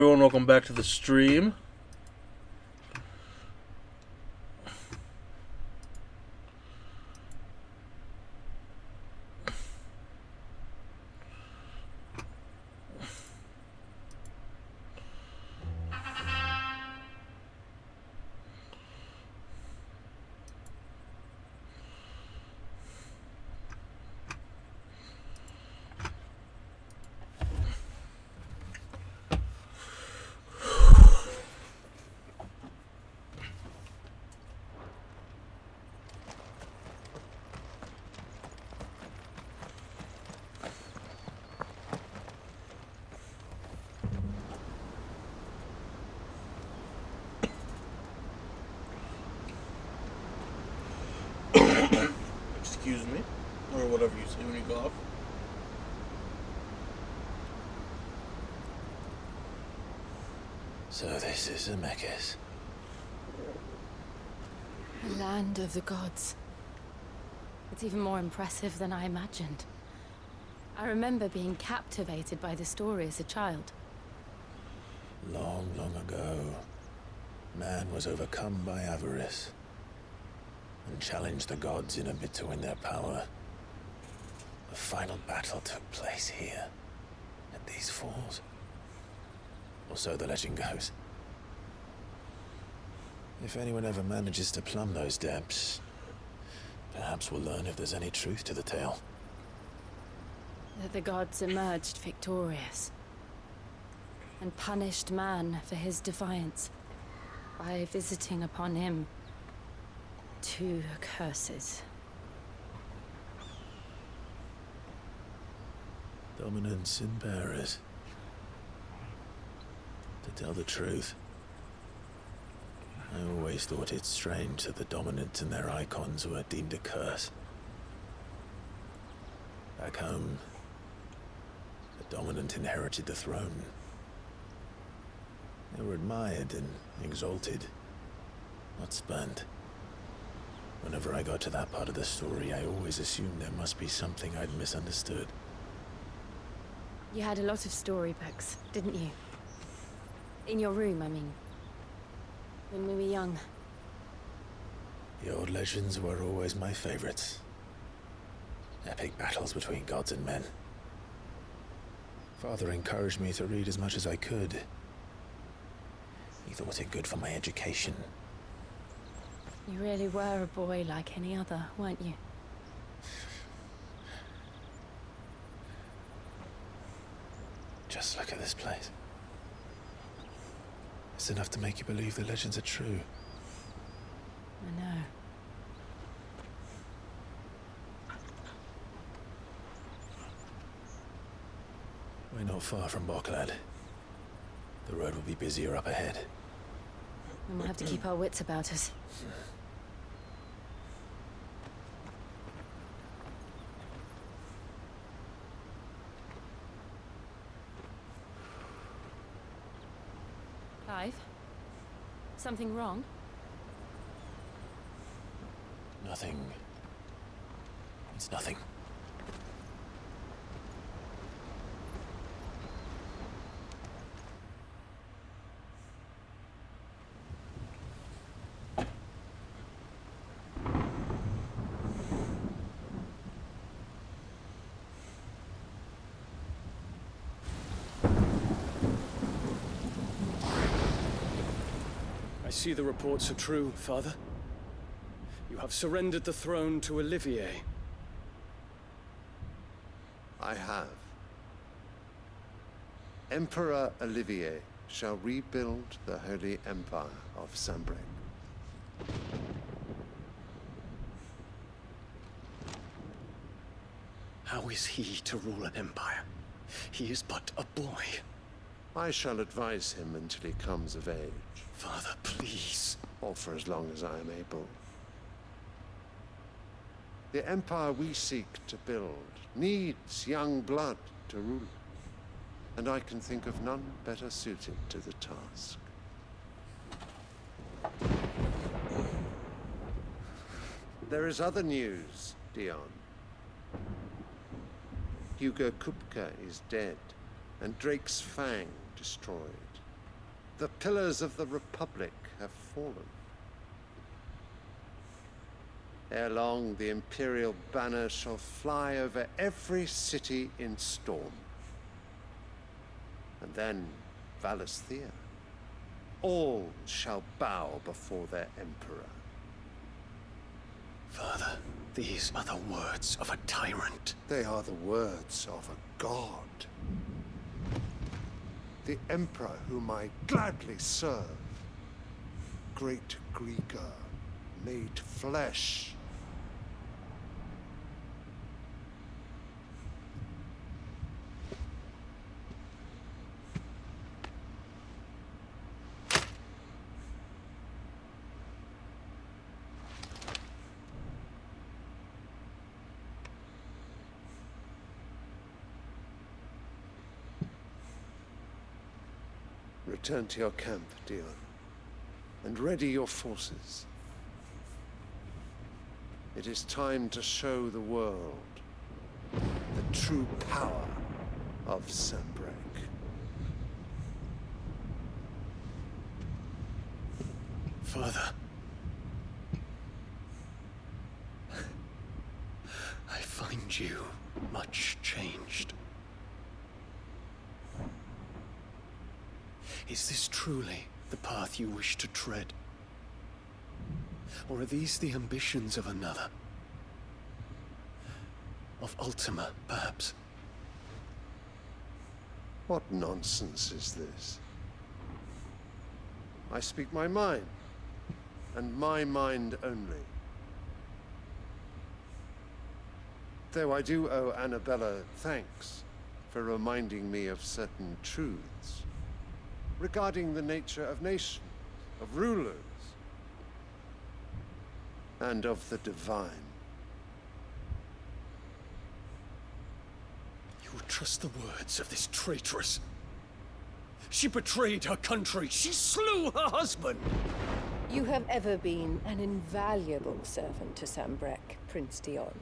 Everyone, welcome back to the stream. Excuse me, or whatever you say when you go off. So this is Zemeckis. The land of the gods. It's even more impressive than I imagined. I remember being captivated by the story as a child. Long, long ago, man was overcome by avarice and challenged the gods in a bid to win their power. The final battle took place here, at these falls. Or so the legend goes. If anyone ever manages to plumb those depths, perhaps we'll learn if there's any truth to the tale. That the gods emerged victorious and punished man for his defiance by visiting upon him two curses. Dominance and bearers. To tell the truth, I always thought it strange that the dominant and their icons were deemed a curse. Back home, the dominant inherited the throne. They were admired and exalted, not spurned. Whenever I got to that part of the story, I always assumed there must be something I'd misunderstood. You had a lot of storybooks, didn't you? In your room, I mean. When we were young. The old legends were always my favorites. Epic battles between gods and men. Father encouraged me to read as much as I could. He thought it good for my education. You really were a boy like any other, weren't you? Just look at this place. It's enough to make you believe the legends are true. I know. We're not far from Boklad. The road will be busier up ahead. And we'll have to keep our wits about us. Clive? Something wrong? Nothing. It's nothing. I see the reports are true, Father. You have surrendered the throne to Olivier. I have. Emperor Olivier shall rebuild the Holy Empire of Sanbreque. How is he to rule an empire? He is but a boy. I shall advise him until he comes of age, Father, please. or for as long as I am able. The empire we seek to build needs young blood to rule, and I can think of none better suited to the task. There is other news, Dion. Hugo Kupka is dead, and Drake's Fang destroyed. The pillars of the Republic have fallen. Ere long, the Imperial banner shall fly over every city in Storm. And then Valisthea. All shall bow before their Emperor. Father, these are the words of a tyrant. They are the words of a god. The Emperor whom I gladly serve. Great Greagor, made flesh. Return to your camp, Dion, and ready your forces. It is time to show the world the true power of Sanbreque. Father. I find you much changed. Is this truly the path you wish to tread? Or are these the ambitions of another? Of Ultima, perhaps? What nonsense is this? I speak my mind, and my mind only. Though I do owe Annabella thanks for reminding me of certain truths regarding the nature of nations, of rulers, and of the divine. You would trust the words of this traitress? She betrayed her country. She slew her husband. You have ever been an invaluable servant to Sanbreque, Prince Dion.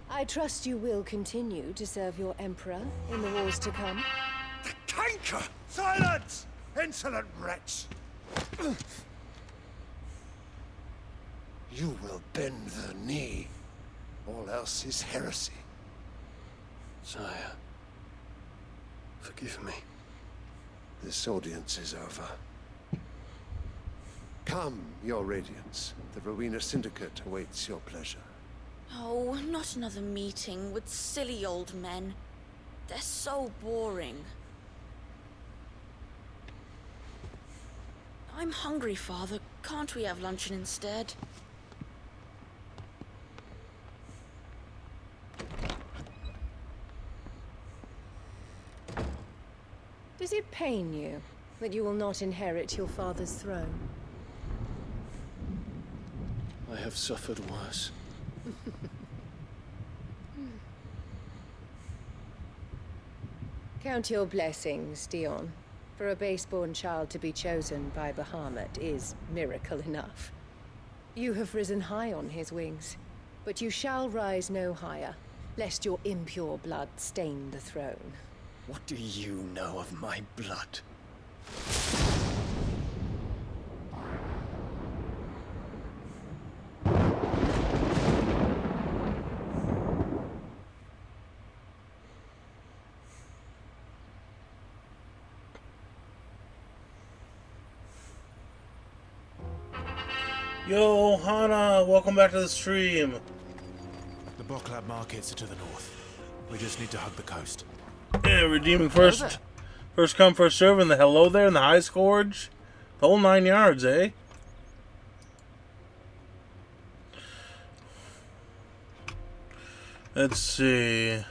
I trust you will continue to serve your Emperor in the wars to come. The canker! Silence! Insolent wretch! You will bend the knee. All else is heresy. Sire, forgive me. This audience is over. Come, your Radiance. The Rowena Syndicate awaits your pleasure. Oh, not another meeting with silly old men. They're so boring. I'm hungry, Father. Can't we have luncheon instead? Does it pain you that you will not inherit your father's throne? I have suffered worse. Count your blessings, Dion. For a base-born child to be chosen by Bahamut is miracle enough. You have risen high on his wings, but you shall rise no higher, lest your impure blood stain the throne. What do you know of my blood? Yo, Hana, welcome back to the stream. The Boklab markets are to the north. We just need to hug the coast. Yeah, redeeming first. First come, first serve, and the hello there, and the high scourge. The whole 9 yards, eh? Let's see.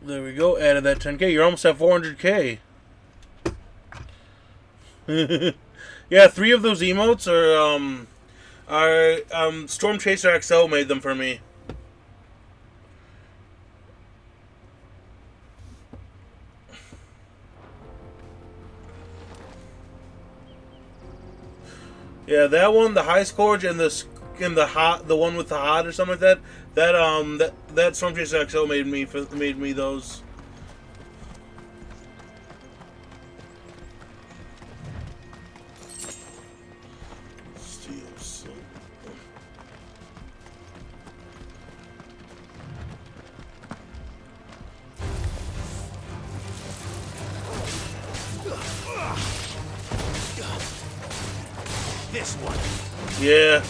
There we go. Added that 10k. You're almost at 400k. Yeah, 3 of those emotes are Storm Chaser XL made them for me. Yeah, that one, the High Scourge, and the one with the hot or something like that. That Storm Chaser XO made me those. Steel Silk. This one. Yeah.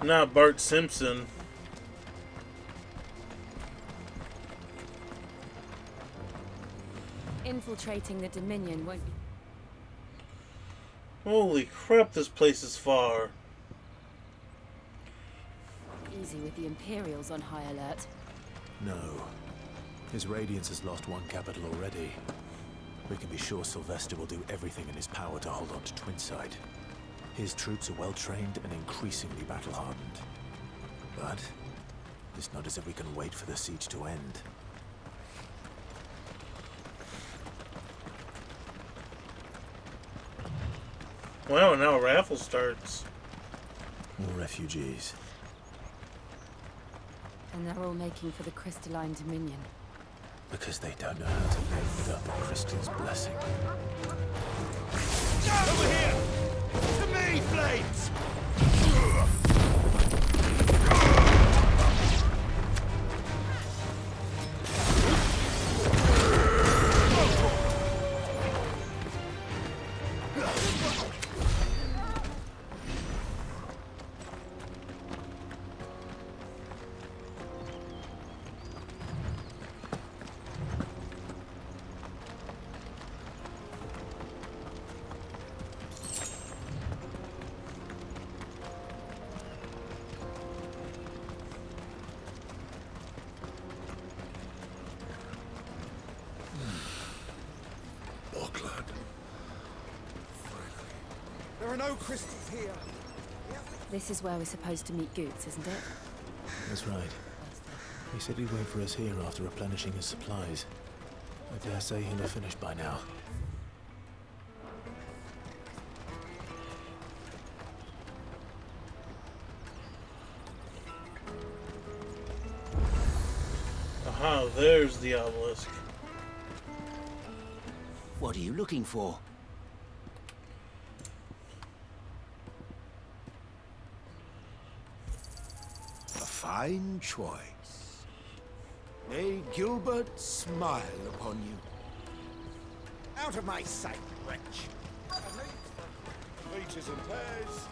Not Bart Simpson. Infiltrating the Dominion won't be Holy crap, this place is far. easy with the Imperials on high alert. No. His Radiance has lost one capital already. We can be sure Sylvester will do everything in his power to hold on to Twinside. His troops are well-trained and increasingly battle-hardened. But it's not as if we can wait for the siege to end. Wow, now a raffle starts. More refugees. And they're all making for the Crystalline Dominion. Because they don't know how to live without the Crystal's blessing. Over here! To me, Blades! There are no crystals here. This is where we're supposed to meet Goots, isn't it? That's right. He said he'd wait for us here after replenishing his supplies. I dare say he'll have finished by now. Aha, there's the obelisk. What are you looking for? A fine choice. May Gilbert smile upon you. Out of my sight, wretch. Peaches and pears.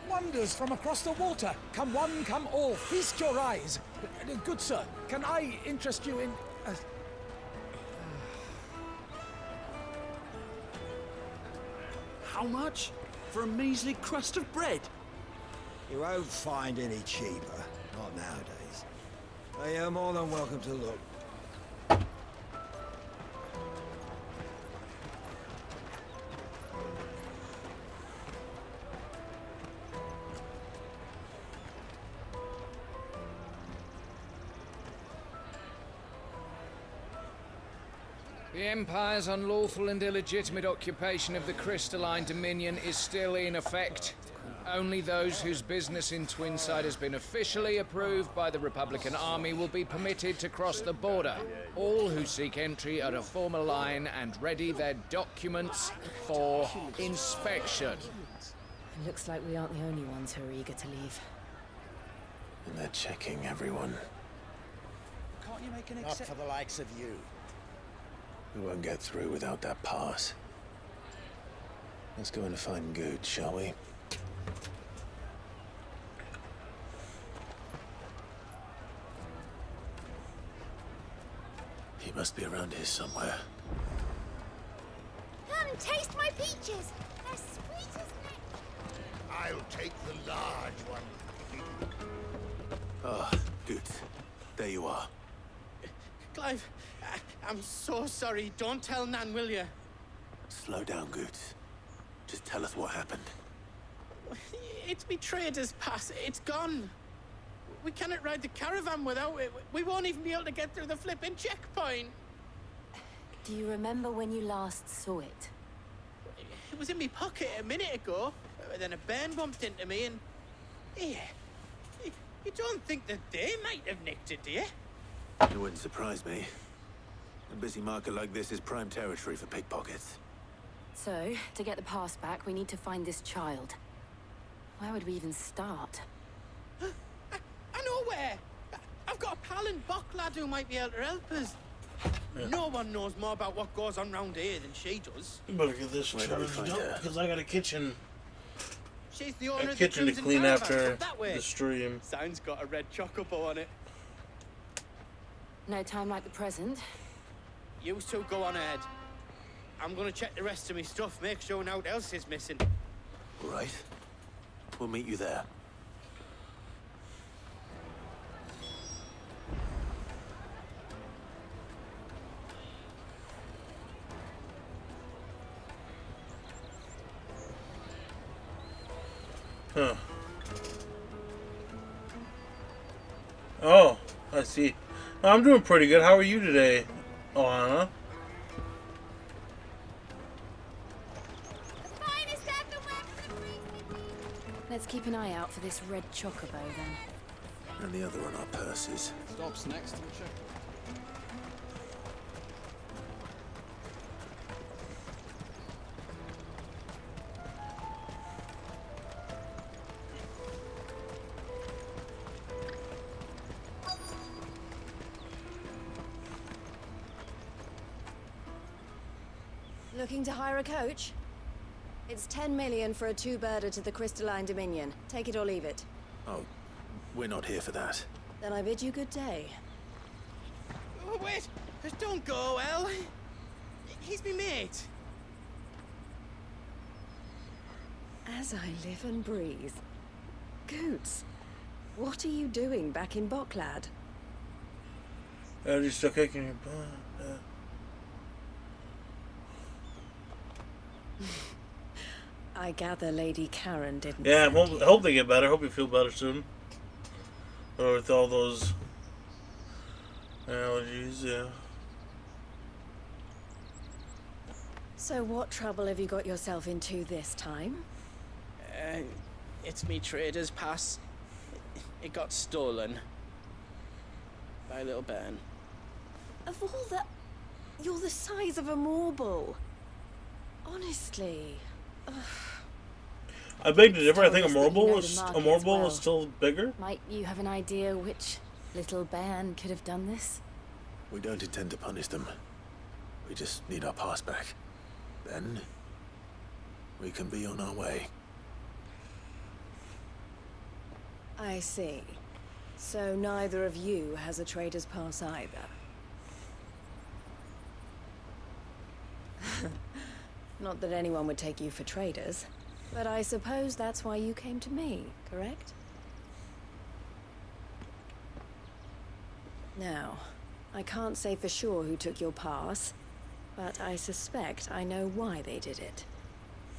Wonders from across the water. Come one, come all. Feast your eyes. Good sir, can I interest you in... How much? For a measly crust of bread? You won't find any cheaper. Not nowadays. You're more than welcome to look. The Empire's unlawful and illegitimate occupation of the Crystalline Dominion is still in effect. Only those whose business in Twinside has been officially approved by the Republican Army will be permitted to cross the border. All who seek entry are to form a line and ready their documents for inspection. It looks like we aren't the only ones who are eager to leave. And they're checking everyone. Can't you make an Not for the likes of you. We won't get through without that pass. Let's go and find Good, shall we? He must be around here somewhere. Come, taste my peaches. They're sweet as nectar. I'll take the large one. Ah, Good. There you are. Clive, I'm so sorry. Don't tell Nan, will you? Slow down, Good. Just tell us what happened. It's me trader's pass. It's gone. We cannot ride the caravan without it. We won't even be able to get through the flipping checkpoint. Do you remember when you last saw it? It was in my pocket a minute ago. Then a bairn bumped into me and... Yeah. You don't think that they might have nicked it, do you? It wouldn't surprise me. A busy market like this is prime territory for pickpockets. So, to get the pass back, we need to find this child. Where would we even start? I know where! I've got a pal in Bocklad who might be able to help us. Yeah. No one knows more about what goes on round here than she does. You better get this charged up, because I got a kitchen. She's the owner A of the kitchen to Crimson clean Caravan. after Come that way. the stream. Sign's got a red chocobo on it. No time like the present. You two go on ahead. I'm gonna check the rest of my stuff, make sure nothing else is missing. Right. We'll meet you there. Huh. Oh, I see. I'm doing pretty good. How are you today, Alana? Let's keep an eye out for this red chocobo then. And the other on our purses. Stops next to the check. Looking to hire a coach? It's 10 million for a two-birder to the Crystalline Dominion. Take it or leave it. Oh, we're not here for that. Then I bid you good day. Oh, wait! Just don't go, El. He's me mate. As I live and breathe. Goots, what are you doing back in Bocklad? Are you still kicking your butt? I gather Lady Karen didn't. Yeah, send you. I hope they get better. I hope you feel better soon. Or with all those allergies, yeah. So what trouble have you got yourself into this time? It's me trader's pass. It got stolen. By a little bairn. Of all the... You're the size of a marble. Honestly. Ugh. I beg to differ. I think a Told us that you marble know is the a markets marble well. is still bigger. Might you have an idea which little bairn could have done this? We don't intend to punish them. We just need our pass back. Then we can be on our way. I see. So neither of you has a trader's pass either. Not that anyone would take you for traders, but I suppose that's why you came to me, correct? Now, I can't say for sure who took your pass, but I suspect I know why they did it.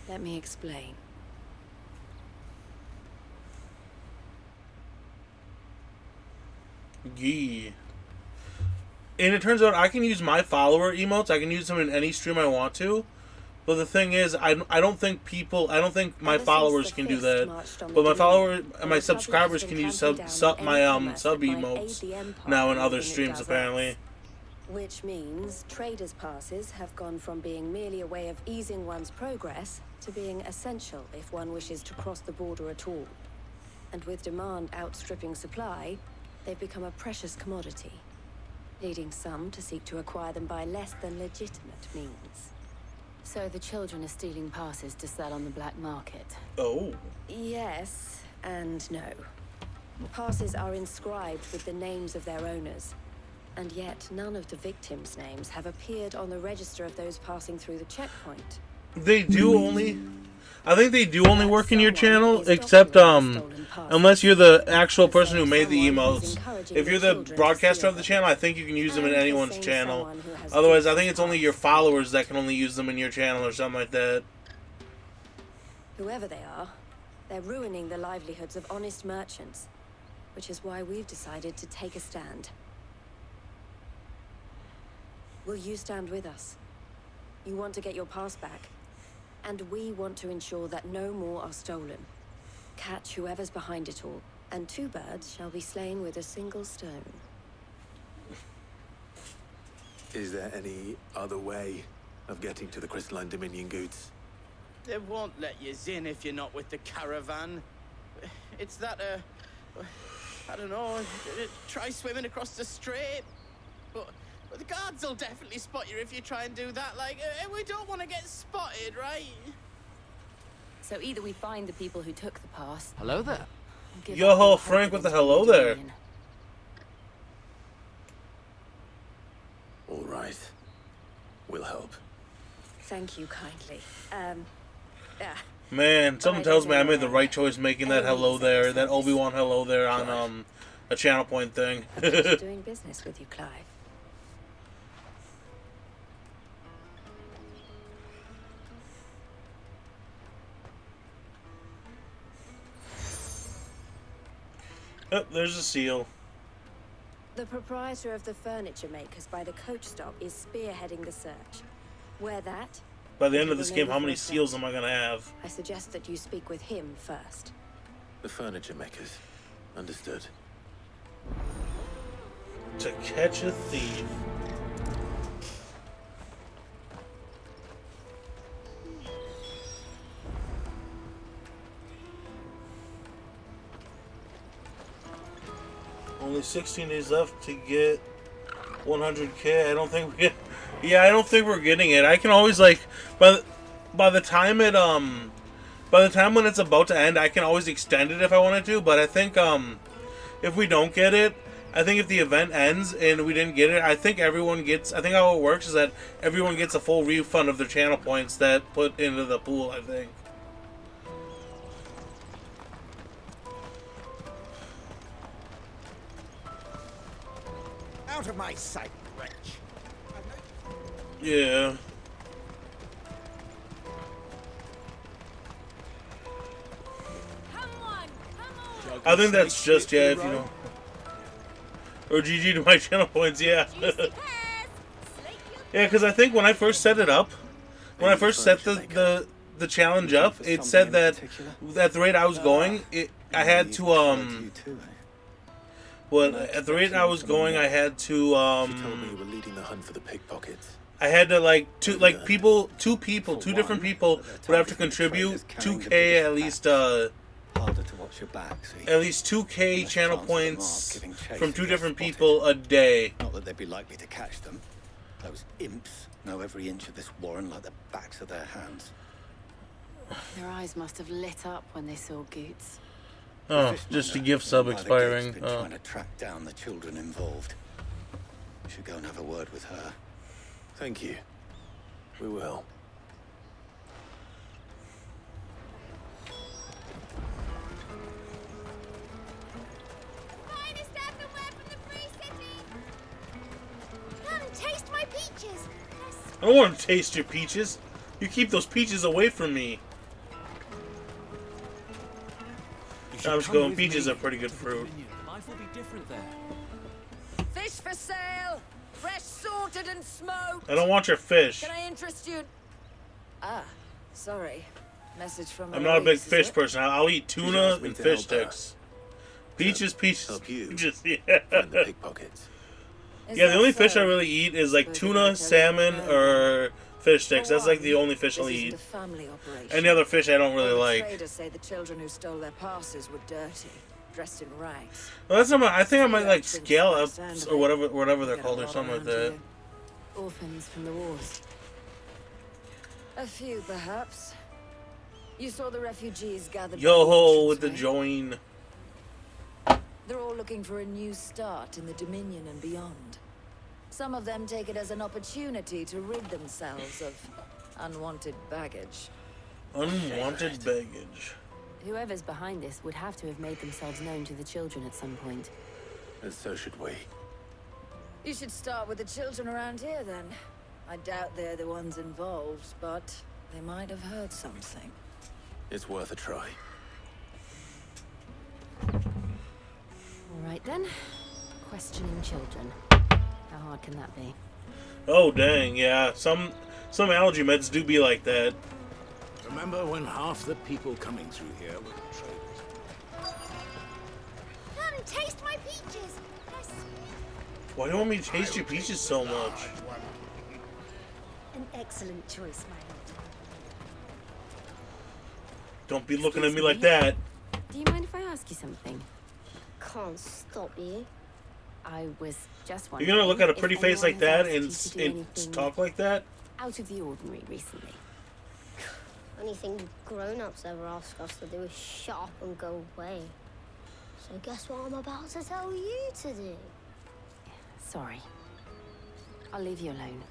Let me explain. Yeah. And it turns out I can use my follower emotes. I can use them in any stream I want to. But the thing is, I don't think my followers can do that. But my subscribers can use sub emotes now in other streams apparently. Which means traders' passes have gone from being merely a way of easing one's progress to being essential if one wishes to cross the border at all. And with demand outstripping supply, they've become a precious commodity, leading some to seek to acquire them by less than legitimate means. So the children are stealing passes to sell on the black market. Oh. Yes and no. Passes are inscribed with the names of their owners, and yet none of the victims' names have appeared on the register of those passing through the checkpoint. They do only... I think they do only work in your channel, except, unless you're the actual person who made the emotes. If you're the broadcaster of the channel, I think you can use them in anyone's channel. Otherwise, I think it's only your followers that can only use them in your channel or something like that. Whoever they are, they're ruining the livelihoods of honest merchants, which is why we've decided to take a stand. Will you stand with us? You want to get your pass back, and we want to ensure that no more are stolen. Catch whoever's behind it all, and 2 birds shall be slain with a single stone. Is there any other way of getting to the Crystalline Dominion goods? They won't let you in if you're not with the caravan. It's that, I don't know, try swimming across the strait. But the guards will definitely spot you if you try and do that. Like, we don't want to get spotted, right? So either we find the people who took the pass. Hello there. Yo, Frank with the hello there. All right. We'll help. Thank you kindly. Man, something tells me I made the right choice making that hello there, that Obi-Wan hello there on a Channel Point thing. A pleasure doing business with you, Clive. Oh, there's a seal. The proprietor of the furniture makers by the coach stop is spearheading the search. Where that? By the end of this game, how many seals am I gonna have? I suggest that you speak with him first. The furniture makers. Understood. To catch a thief. Only 16 days left to get 100K. I don't think we get... Yeah, I don't think we're getting it. I can always, like... By the time it, By the time when it's about to end, I can always extend it if I wanted to. But I think, if we don't get it... I think if the event ends and we didn't get it, I think everyone gets... I think how it works is that everyone gets a full refund of their channel points that put into the pool, I think. Out of my sight, wretch. Yeah. I think that's just, yeah, if you know. Or GG to my channel points, yeah. Yeah, because I think when I first set it up, when I first set the challenge up, it said that at the rate I was going, I had to, well, at the rate I was going, I had to, She told me you were leading the hunt for the pickpockets. I had to, two different people would have to contribute 2K at least, Harder to watch your back, see? at least 2K channel points from 2 different people a day. Not that they'd be likely to catch them. Those imps know every inch of this warren like the backs of their hands. Their eyes must have lit up when they saw Goots. Oh, just a gift sub expiring. Been trying to track down the children involved. We should go and have a word with her. Thank you. We will. Finest earthenware from the Free City. Come, taste my peaches. I don't want to taste your peaches. You keep those peaches away from me. I'm just going, peaches are pretty good fruit. Life will be different there. Fish for sale! Fresh sorted and smoked! I don't want your fish. Can I interest you? Ah, sorry. Message from I'm not a big Elise, fish is it? person. I'll eat tuna and fish sticks. Peaches, peaches, peaches, yeah. Find the pickpockets. Yeah, the only fish I really eat is like tuna, salmon, or fish sticks. That's like the only fish I'll This eat. isn't a family operation. Any other fish I don't really The like. traders say the children who stole their passes were dirty, dressed in rags. Well, that's not my, I think I might like scallops or whatever they're called or something like that. Orphans from the wars. A few, perhaps. You saw the refugees gathered. Yo by ho with the the join. They're all looking for a new start in the Dominion and beyond. Some of them take it as an opportunity to rid themselves of unwanted baggage. Unwanted baggage. Whoever's behind this would have to have made themselves known to the children at some point. And so should we. You should start with the children around here, then. I doubt they're the ones involved, but they might have heard something. It's worth a try. All right then. Questioning children. How hard can that be? Oh dang, yeah. Some allergy meds do be like that. Remember when half the people coming through here were traders? Come, taste my peaches. They're sweet. Why do you want me to taste your peaches so much? An excellent choice, my lord. Don't be looking at me like that. Do you mind if I ask you something? Can't stop you. I was just You're wondering. gonna look at a if pretty face anyone like has that asked and you to do anything talk like that? out of the ordinary recently. Anything grown-ups ever ask us to do is shut up and go away. So guess what I'm about to tell you to do? Sorry. I'll leave you alone.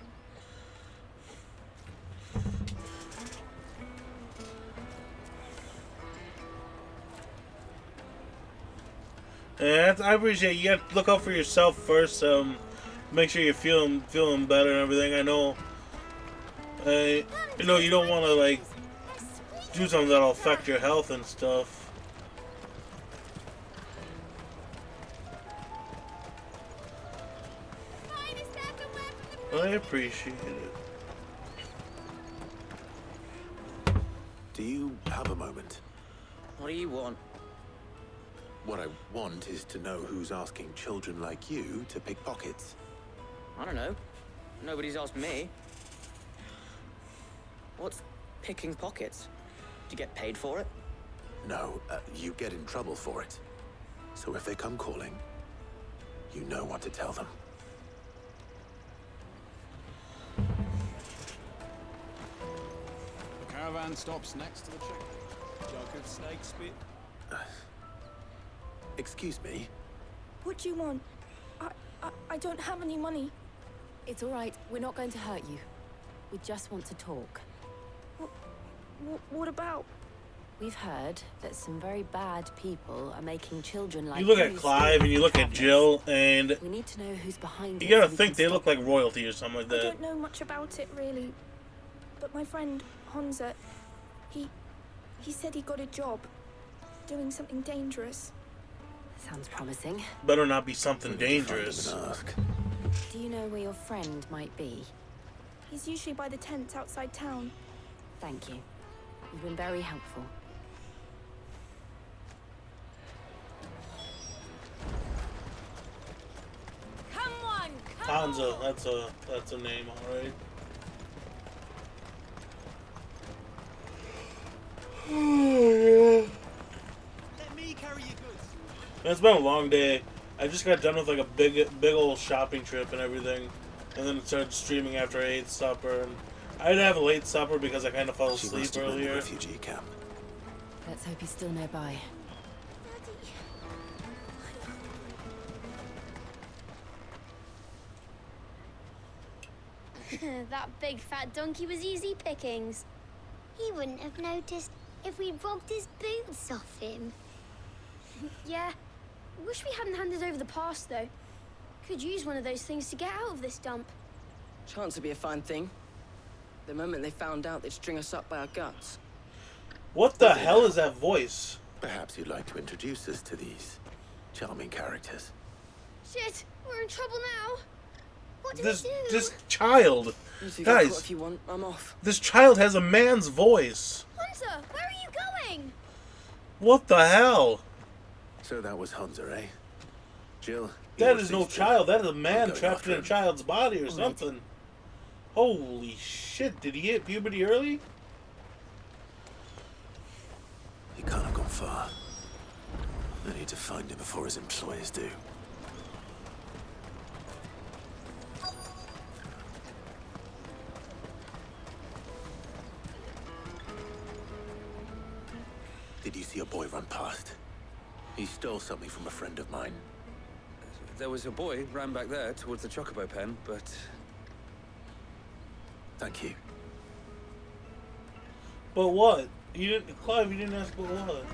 Yeah, I appreciate you. Have to look out for yourself first. Make sure you're feeling better and everything. I know. You know you don't want to like do something that'll affect your health and stuff. I appreciate it. Do you have a moment? What do you want? What I want is to know who's asking children like you to pick pockets. I don't know. Nobody's asked me. What's picking pockets? Do you get paid for it? No, you get in trouble for it. So if they come calling, you know what to tell them. The caravan stops next to the chicken. Jug of snake spit. Excuse me? What do you want? I don't have any money. It's all right. We're not going to hurt you. We just want to talk. What about? We've heard that some very bad people are making children like You look at Clive and you look at Jill, and we need to know who's behind it. you gotta so we think can they look like royalty or something like I that. don't know much about it really, but my friend Honza, he said he got a job doing something dangerous. Sounds promising. Better not be something dangerous. Do you know where your friend might be? He's usually by the tents outside town. Thank you. You've been very helpful. Come on, Hansa, that's a name, alright. Let me carry your goods. It's been a long day. I just got done with like a big old shopping trip and everything, and then started streaming after I ate supper. And I didn't have a late supper because I kind of fell asleep earlier. Refugee camp. Let's hope he's still nearby. That big fat donkey was easy pickings. He wouldn't have noticed if we'd robbed his boots off him. Yeah. Wish we hadn't handed over the pass, though. Could use one of those things to get out of this dump. Chance would be a fine thing. The moment they found out, they'd string us up by our guts. What the hell is that voice? Perhaps you'd like to introduce us to these charming characters. Shit, we're in trouble now. What do This we do? this child, You two get caught guys. if you want, I'm off. This child has a man's voice. Hunter, where are you going? What the hell? So that was Hunter, eh? Jill? That is no child. That is a man trapped in a child's body or something. Holy shit! Did he hit puberty early? He can't have gone far. I need to find him before his employers do. Did you see a boy run past? He stole something from a friend of mine. There was a boy ran back there towards the Chocobo pen, but... Thank you. But what? You didn't, Clive. You didn't ask about what.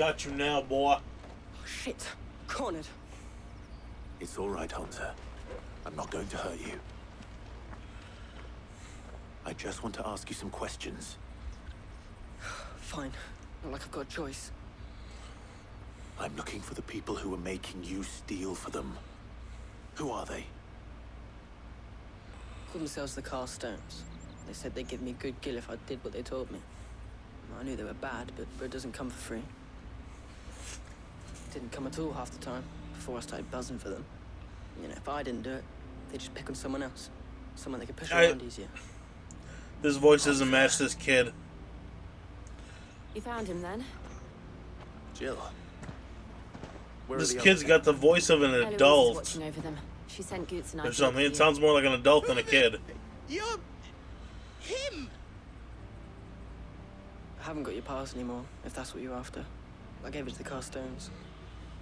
Got you now, boy. Oh, shit. Cornered. It's all right, Hansa. I'm not going to hurt you. I just want to ask you some questions. Fine. Not like I've got a choice. I'm looking for the people who are making you steal for them. Who are they? Called themselves the Carstones. They said they'd give me good gill if I did what they told me. I knew they were bad, but it doesn't come for free. Didn't come at all half the time, before I started buzzing for them. You know, if I didn't do it, they'd just pick on someone else. Someone they could push around easier. This voice doesn't match this kid. You found him then? Jill. This kid's got the voice of an Eloise is adult. watching over them. She sent Goots and I. Or something. It sounds more like an adult than a kid. You're... him! I haven't got your pass anymore, if that's what you're after. I gave it to the Carstones.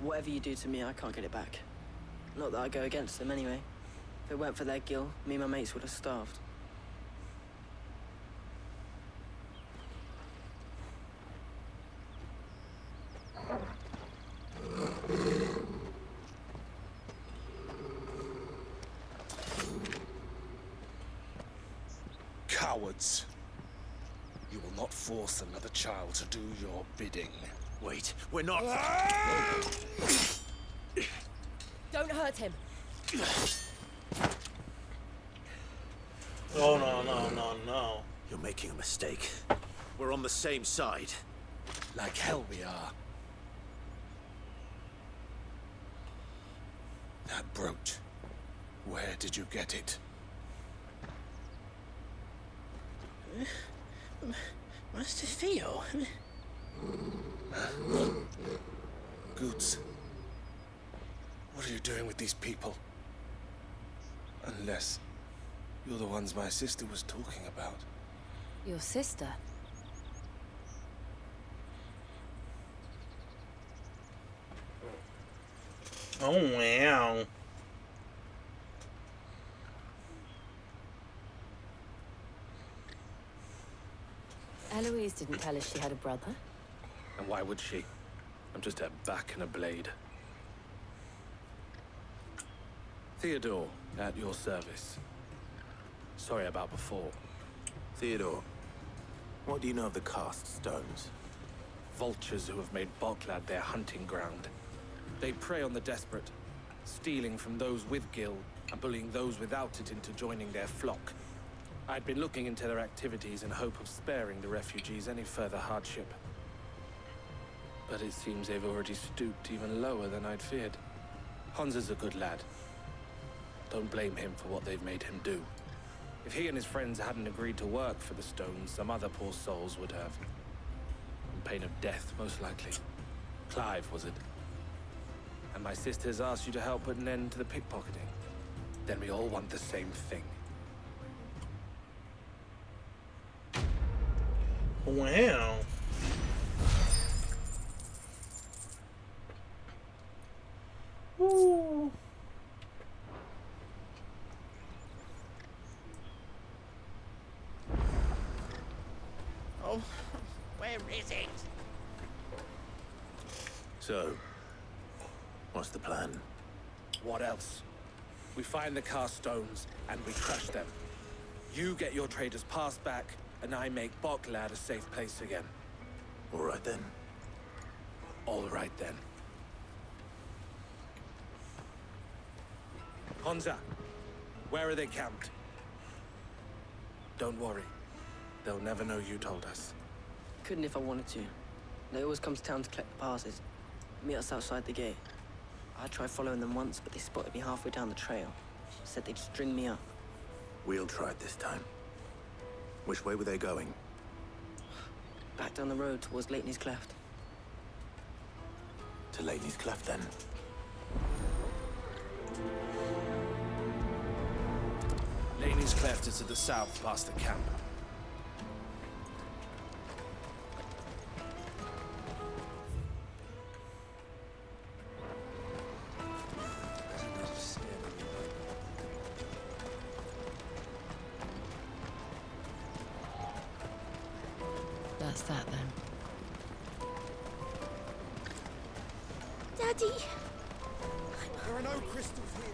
Whatever you do to me, I can't get it back. Not that I go against them anyway. If it weren't for their gill, me and my mates would have starved. Cowards. You will not force another child to do your bidding. Wait, we're not... Don't hurt him. Oh, no. You're making a mistake. We're on the same side. Like hell we are. That brooch. Where did you get it? Master Theo? Goots. What are you doing with these people? Unless you're the ones my sister was talking about. Your sister? Oh, wow. Eloise didn't tell us she had a brother. And why would she? I'm just her back and a blade. Theodore, at your service. Sorry about before. Theodore, what do you know of the Cast Stones? Vultures who have made Boklad their hunting ground. They prey on the desperate, stealing from those with Gil and bullying those without it into joining their flock. I'd been looking into their activities in hope of sparing the refugees any further hardship. But it seems they've already stooped even lower than I'd feared. Hansa's a good lad. Don't blame him for what they've made him do. If he and his friends hadn't agreed to work for the Stones, some other poor souls would have. On pain of death, most likely. Clive, was it? And my sisters asked you to help put an end to the pickpocketing. Then we all want the same thing. Wow. Ooh. Oh, where is it? So, what's the plan? What else? We find the Carstones and we crush them. You get your trader's pass back, and I make Boklad a safe place again. All right then. All right then. Hansa, where are they camped? Don't worry. They'll never know you told us. Couldn't if I wanted to. They always come to town to collect the passes. Meet us outside the gate. I tried following them once, but they spotted me halfway down the trail. Said they'd string me up. We'll try it this time. Which way were they going? Back down the road towards Leitney's Cleft. To Leitney's Cleft, then. Leitney's Cleft is to the south, past the camp. That's that then. Daddy. There are no crystals here.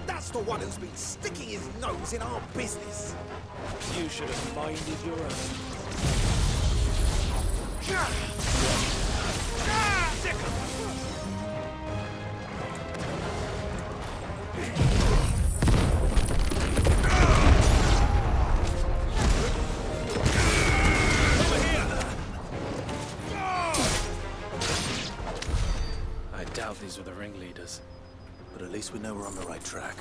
That's the one who's been sticking his nose in our business. You should have minded your own. I doubt these were the ringleaders. But at least we know we're on the right track.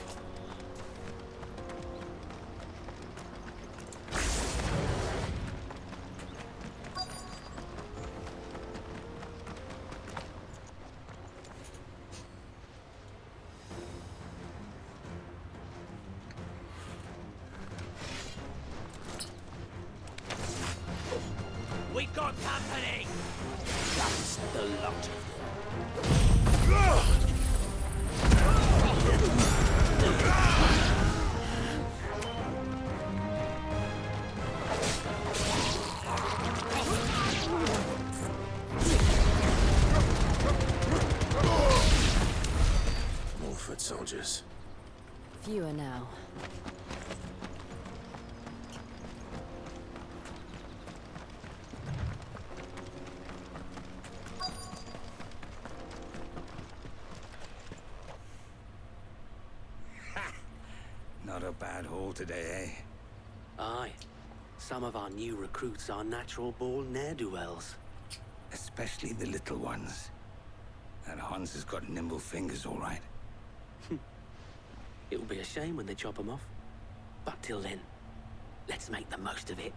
We got company! That's the lot of them. More foot soldiers. Fewer now. Not a bad haul today, eh? Aye. Some of our new recruits are natural-born ne'er-do-wells. Especially the little ones. That Hans has got nimble fingers, all right. It will be a shame when they chop them off. But till then, let's make the most of it.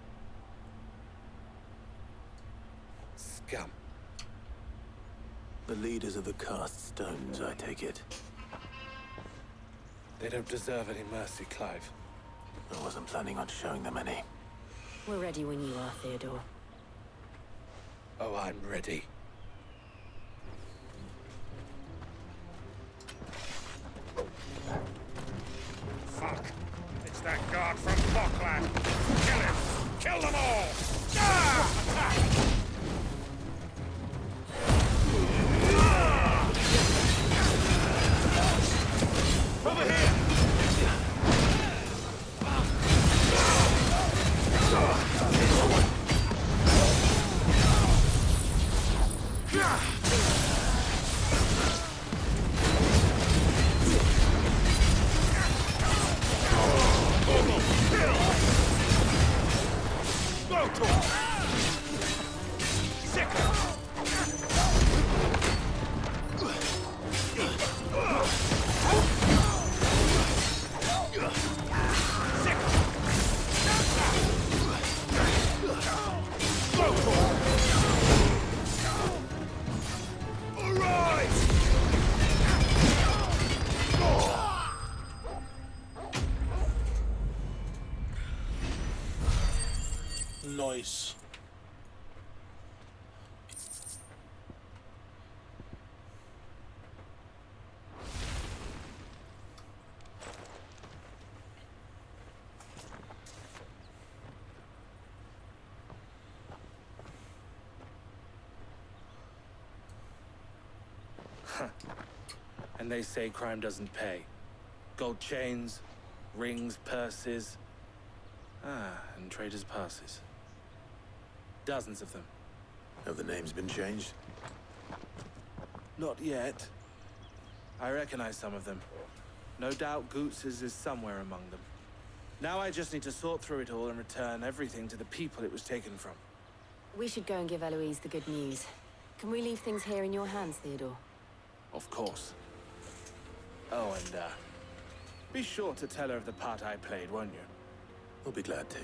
Scum. The leaders of the cast stones, I take it. They don't deserve any mercy, Clive. I wasn't planning on showing them any. We're ready when you are, Theodore. Oh, I'm ready. Fuck. It's that guard from Bokland. Kill him. Kill them all. Ah! Over here! Nice. And they say crime doesn't pay. Gold chains, rings, purses. And traders' passes. Dozens of them. Have the names been changed? Not yet. I recognize some of them. No doubt Goots's is somewhere among them. Now I just need to sort through it all and return everything to the people it was taken from. We should go and give Eloise the good news. Can we leave things here in your hands, Theodore? Of course. Oh, and, be sure to tell her of the part I played, won't you? We'll be glad to.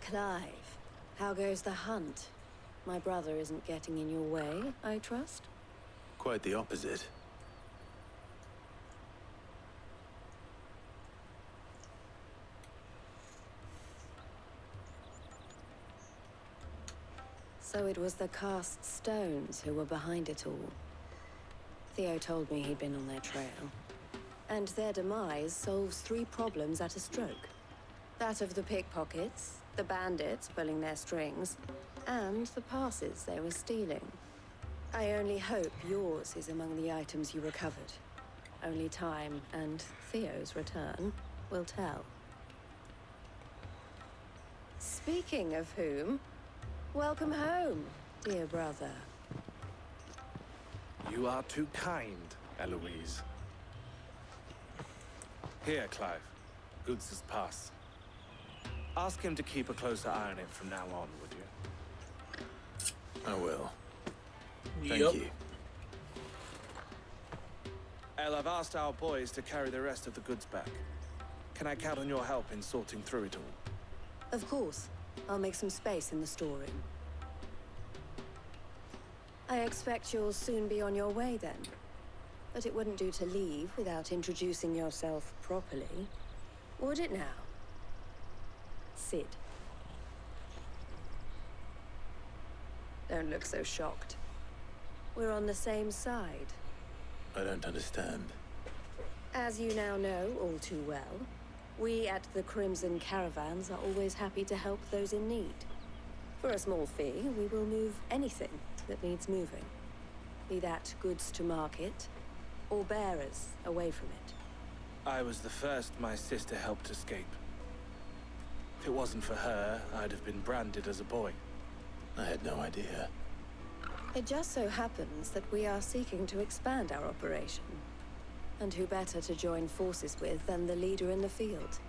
Clive, how goes the hunt? My brother isn't getting in your way, I trust? Quite the opposite. So it was the cast stones who were behind it all. Theo told me he'd been on their trail. And their demise solves 3 problems at a stroke. That of the pickpockets, the bandits pulling their strings, and the passes they were stealing. I only hope yours is among the items you recovered. Only time and Theo's return will tell. Speaking of whom, welcome home, dear brother. You are too kind, Eloise. Here, Clive. Goods' pass. Ask him to keep a closer eye on it from now on, would you? I will. Thank Yup. you. El, I've asked our boys to carry the rest of the goods back. Can I count on your help in sorting through it all? Of course. I'll make some space in the storeroom. I expect you'll soon be on your way then. But it wouldn't do to leave without introducing yourself properly. Would it now? Cid. Don't look so shocked. We're on the same side. I don't understand. As you now know all too well, we at the Crimson Caravans are always happy to help those in need. For a small fee, we will move anything that needs moving. Be that goods to market, or bearers away from it. I was the first my sister helped escape. If it wasn't for her, I'd have been branded as a boy. I had no idea. It just so happens that we are seeking to expand our operation. And who better to join forces with than the leader in the field?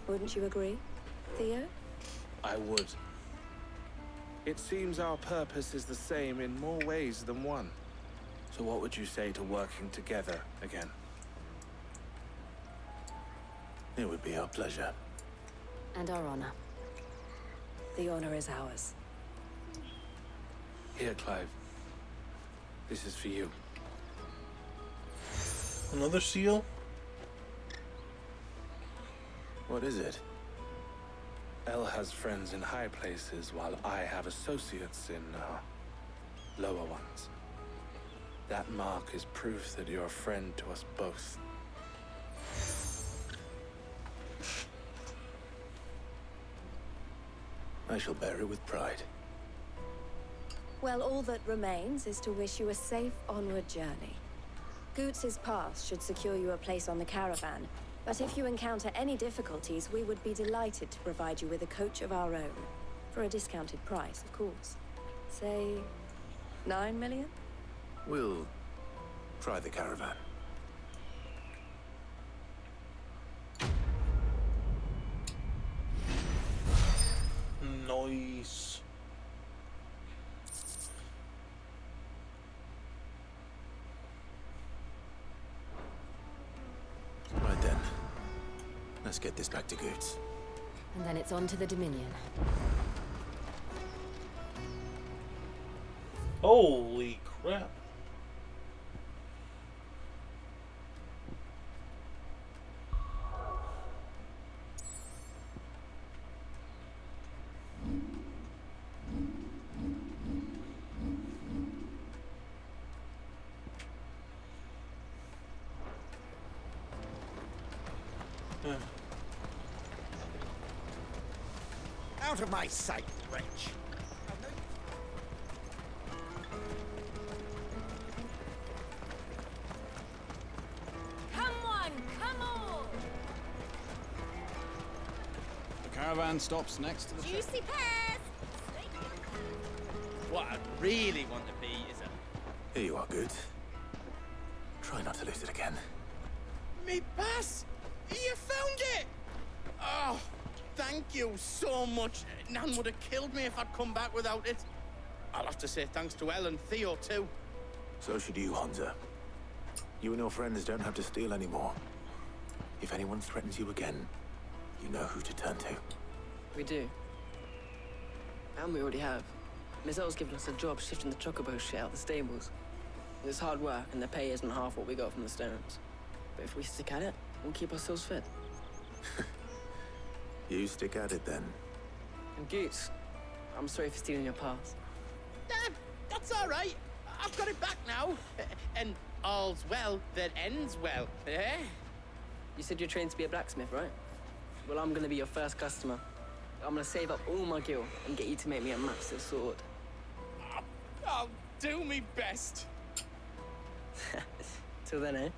Wouldn't you agree, Theo? I would. It seems our purpose is the same in more ways than one. So what would you say to working together again? It would be our pleasure. And our honor. The honor is ours. Here, Clive. This is for you. Another seal? What is it? El has friends in high places, while I have associates in, lower ones. That mark is proof that you're a friend to us both. I shall bear it with pride. Well, all that remains is to wish you a safe onward journey. Goots' pass should secure you a place on the caravan, but if you encounter any difficulties, we would be delighted to provide you with a coach of our own. For a discounted price, of course. Say, 9 million? We'll try the caravan. Nice. Right then. Let's get this back to Goots. And then it's on to the Dominion. Holy crap. Out of my sight, wretch! Come on, come on! The caravan stops next to the... Juicy pears! What I really want to be is a... Here you are, Goots. Try not to lose it again. Me pass! You found it! Oh, thank you so much. Nan would have killed me if I'd come back without it. I'll have to say thanks to El and Theo, too. So should you, Honza. You and your friends don't have to steal anymore. If anyone threatens you again, you know who to turn to. We do. And we already have. Mizelle's given us a job shifting the chocobo shit out the stables. It's hard work, and the pay isn't half what we got from the stones. But if we stick at it, we'll keep ourselves fed. You stick at it then. And Goose, I'm sorry for stealing your pass. That's all right. I've got it back now. And all's well that ends well, eh? You said you're trained to be a blacksmith, right? Well, I'm gonna be your first customer. I'm gonna save up all my gil and get you to make me a massive sword. I'll do me best. Till then, eh?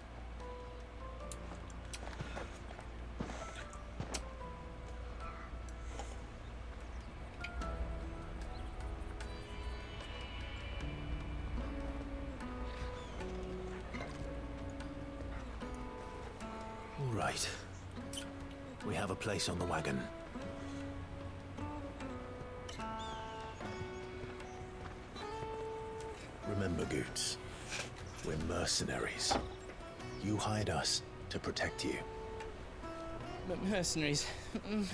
All right. We have a place on the wagon. Remember, Goots, we're mercenaries. You hired us to protect you. But mercenaries... And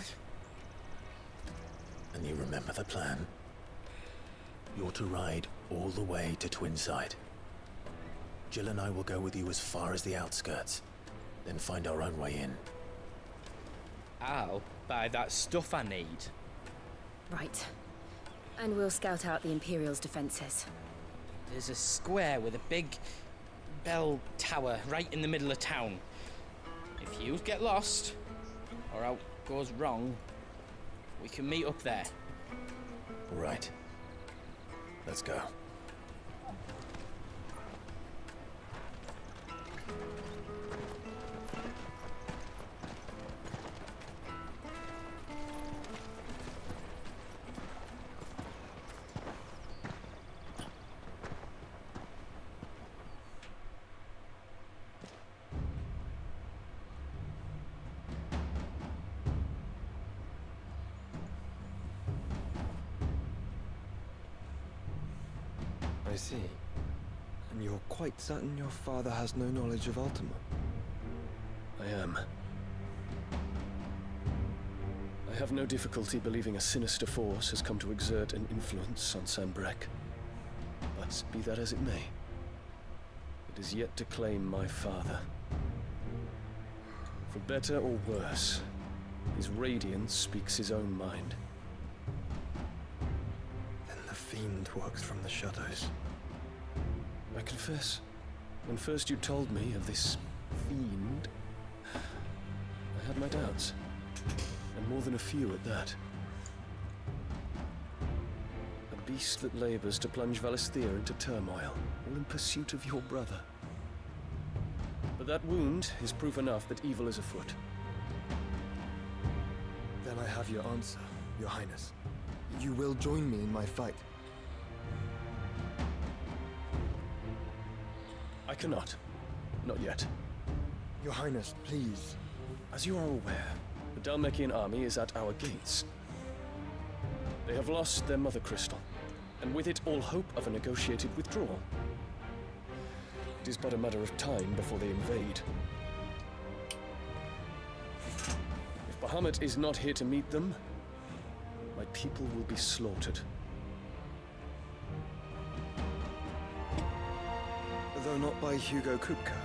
you remember the plan? You're to ride all the way to Twinside. Jill and I will go with you as far as the outskirts, then find our own way in. I'll buy that stuff I need. Right. And we'll scout out the Imperial's defenses. There's a square with a big bell tower right in the middle of town. If you get lost, or out goes wrong, we can meet up there. All right. Let's go. I see. And you're quite certain your father has no knowledge of Ultima? I am. I have no difficulty believing a sinister force has come to exert an influence on Sanbreque. But be that as it may, it is yet to claim my father. For better or worse, his radiance speaks his own mind. Then the fiend works from the shadows. I confess, when first you told me of this fiend, I had my doubts. And more than a few at that. A beast that labors to plunge Valisthea into turmoil, all in pursuit of your brother. But that wound is proof enough that evil is afoot. Then I have your answer, Your Highness. You will join me in my fight. I cannot. Not yet. Your Highness, please. As you are aware, the Dhalmekian army is at our gates. They have lost their mother crystal, and with it all hope of a negotiated withdrawal. It is but a matter of time before they invade. If Bahamut is not here to meet them, my people will be slaughtered. Though not by Hugo Kupka,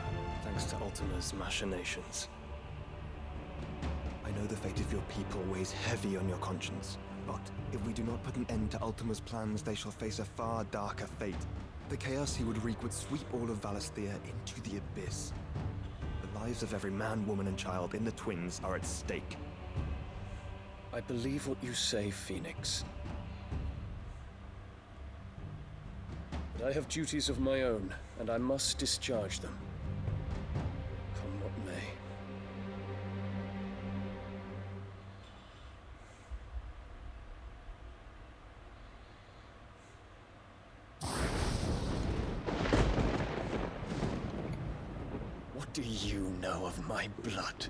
thanks to Ultima's machinations. I know the fate of your people weighs heavy on your conscience, but if we do not put an end to Ultima's plans, they shall face a far darker fate. The chaos he would wreak would sweep all of Valisthea into the abyss. The lives of every man, woman, and child in the Twins are at stake. I believe what you say, Phoenix. But I have duties of my own, and I must discharge them. Come what may. What do you know of my blood?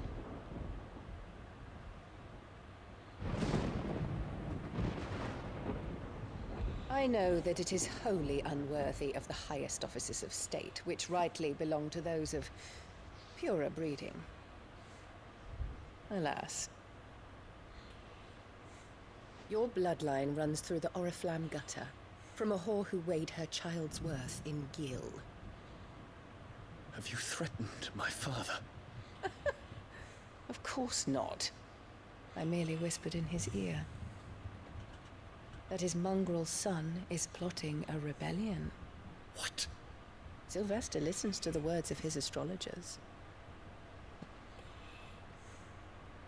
I know that it is wholly unworthy of the highest offices of state, which rightly belong to those of purer breeding. Alas. Your bloodline runs through the Oriflamme gutter, from a whore who weighed her child's worth in gil. Have you threatened my father? Of course not. I merely whispered in his ear that his mongrel son is plotting a rebellion. What? Sylvester listens to the words of his astrologers.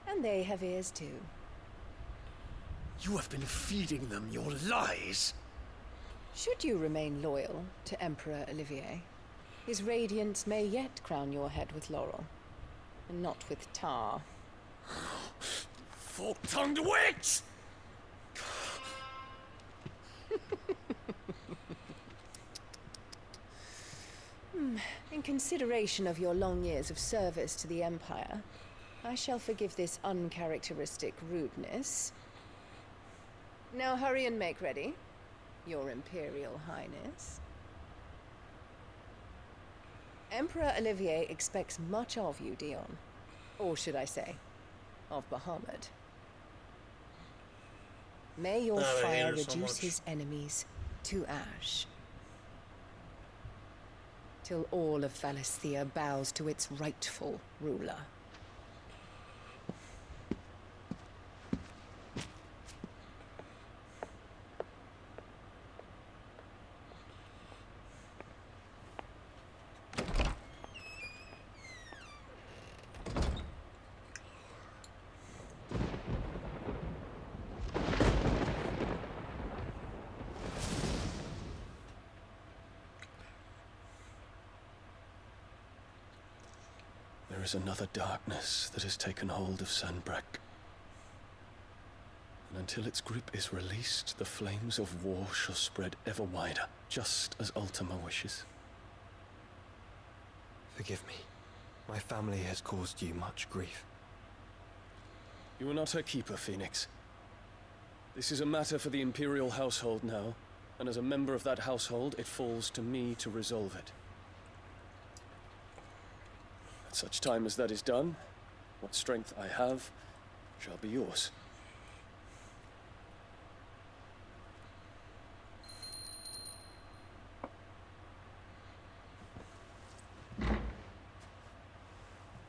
And they have ears too. You have been feeding them your lies! Should you remain loyal to Emperor Olivier, his radiance may yet crown your head with laurel, and not with tar. Fork-tongued witch! In consideration of your long years of service to the Empire, I shall forgive this uncharacteristic rudeness. Now hurry and make ready, Your Imperial Highness. Emperor Olivier expects much of you, Dion. Or should I say, of Bahamut. May your fire reduce his enemies to ash. Till all of Valisthea bows to its rightful ruler. There is another darkness that has taken hold of Sanbreque. And until its grip is released, the flames of war shall spread ever wider, just as Ultima wishes. Forgive me. My family has caused you much grief. You are not her keeper, Phoenix. This is a matter for the Imperial household now, and as a member of that household, it falls to me to resolve it. At such time as that is done, what strength I have shall be yours.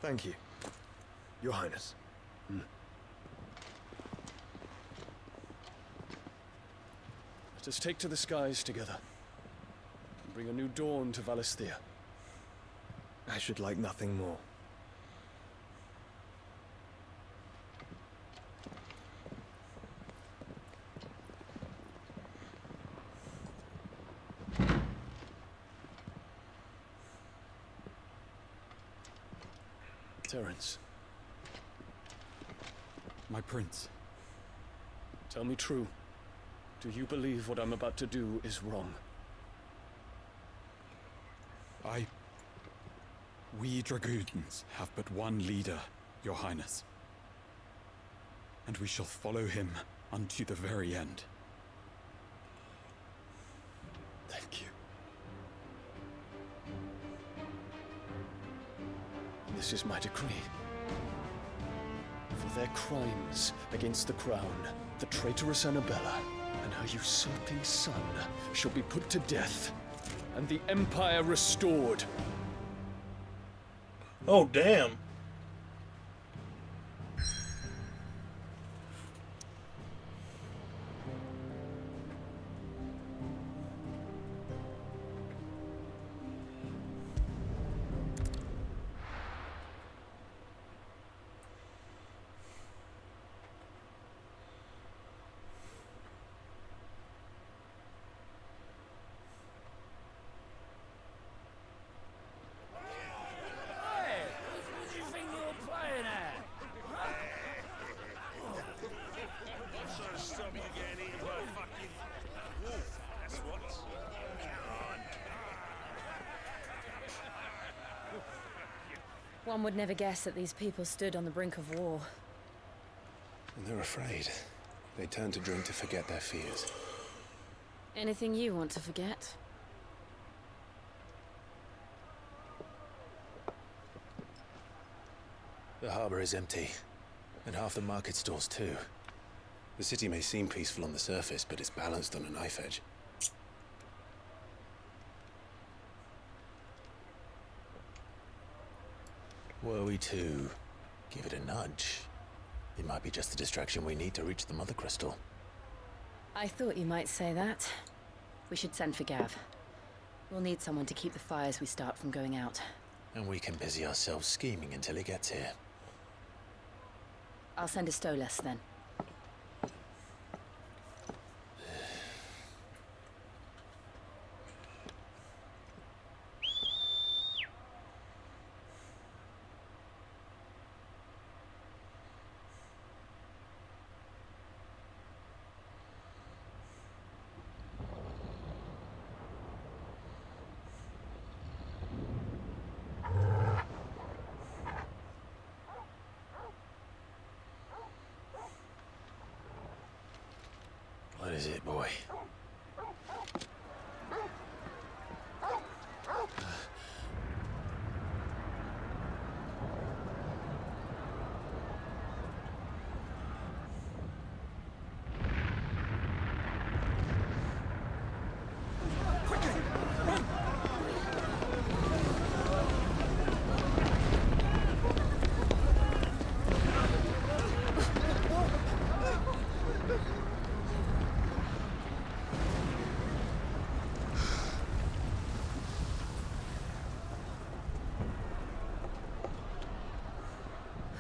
Thank you, Your Highness. Let us take to the skies together, and bring a new dawn to Valisthea. I should like nothing more. Terence. My prince. Tell me true. Do you believe what I'm about to do is wrong? We dragoons have but one leader, Your Highness. And we shall follow him unto the very end. Thank you. This is my decree. For their crimes against the crown, the traitorous Annabella and her usurping son shall be put to death, and the Empire restored. Oh, damn. One would never guess that these people stood on the brink of war. And they're afraid. They turn to drink to forget their fears. Anything you want to forget? The harbor is empty, and half the market stalls too. The city may seem peaceful on the surface, but it's balanced on a knife edge. Were we to give it a nudge, it might be just the distraction we need to reach the Mother Crystal. I thought you might say that. We should send for Gav. We'll need someone to keep the fires we start from going out. And we can busy ourselves scheming until he gets here. I'll send a Stolas then. What is it, boy?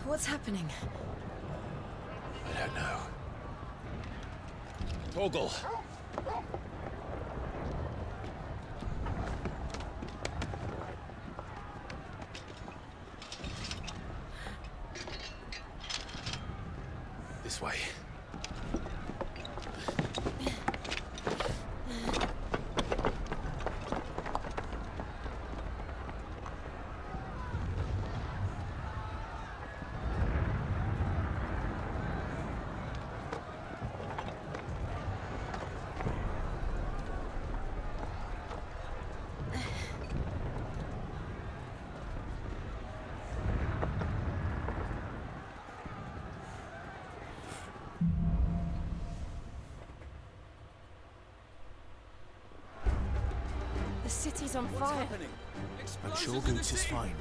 What's happening? I don't know. Torgal! This way. The city's on fire. I'm sure Goots is fine.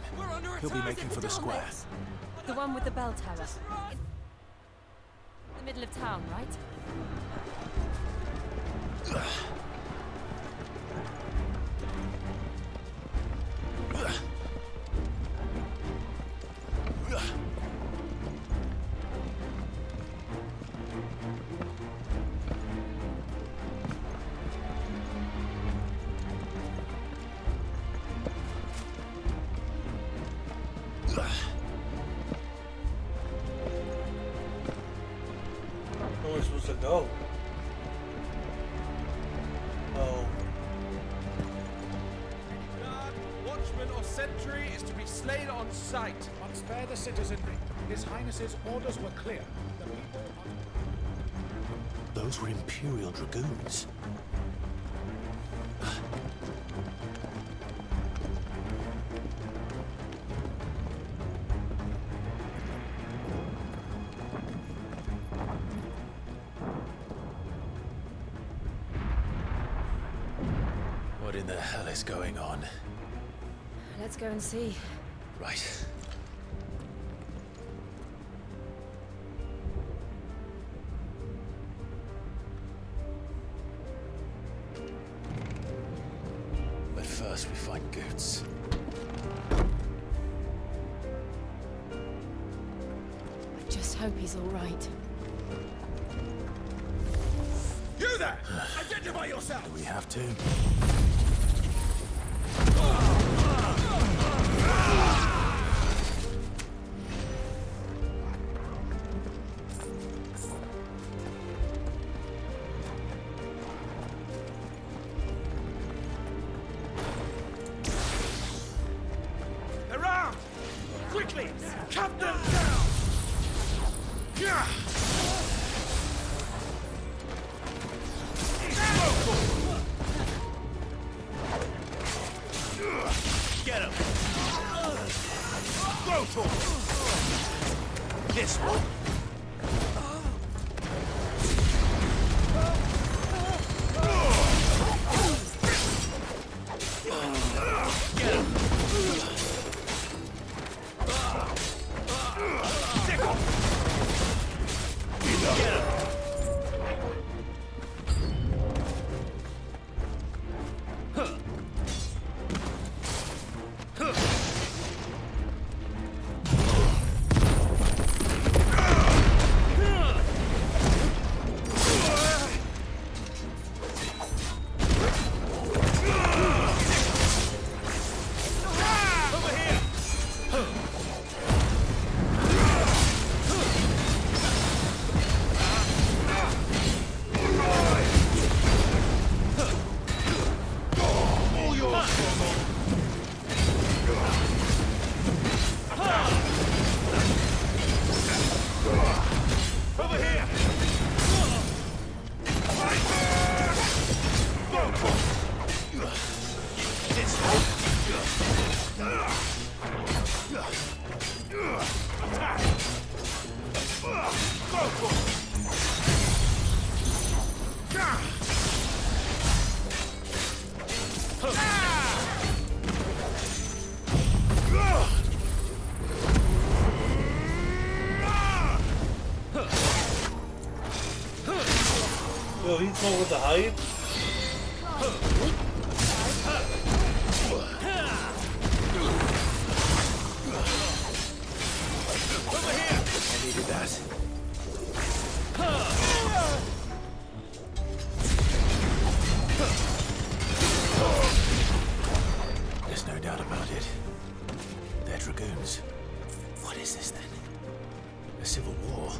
He'll be making for the square. The one with the bell tower. The middle of town, right? Where we're supposed to go? Oh. Guard, watchman, or sentry is to be slain on sight. But spare the citizenry. His Highness's orders were clear. The people are... Those were Imperial Dragoons. What in the hell is going on? Let's go and see. Right. But first we find Goots. I just hope he's all right. You there! Identify yourself! Do we have to? They're armed! Quickly! Cut them down! Yeah! Get him! Go for it! This one! Yo, he's going with the hype. I needed that. There's no doubt about it. They're dragoons. What is this then? A civil war?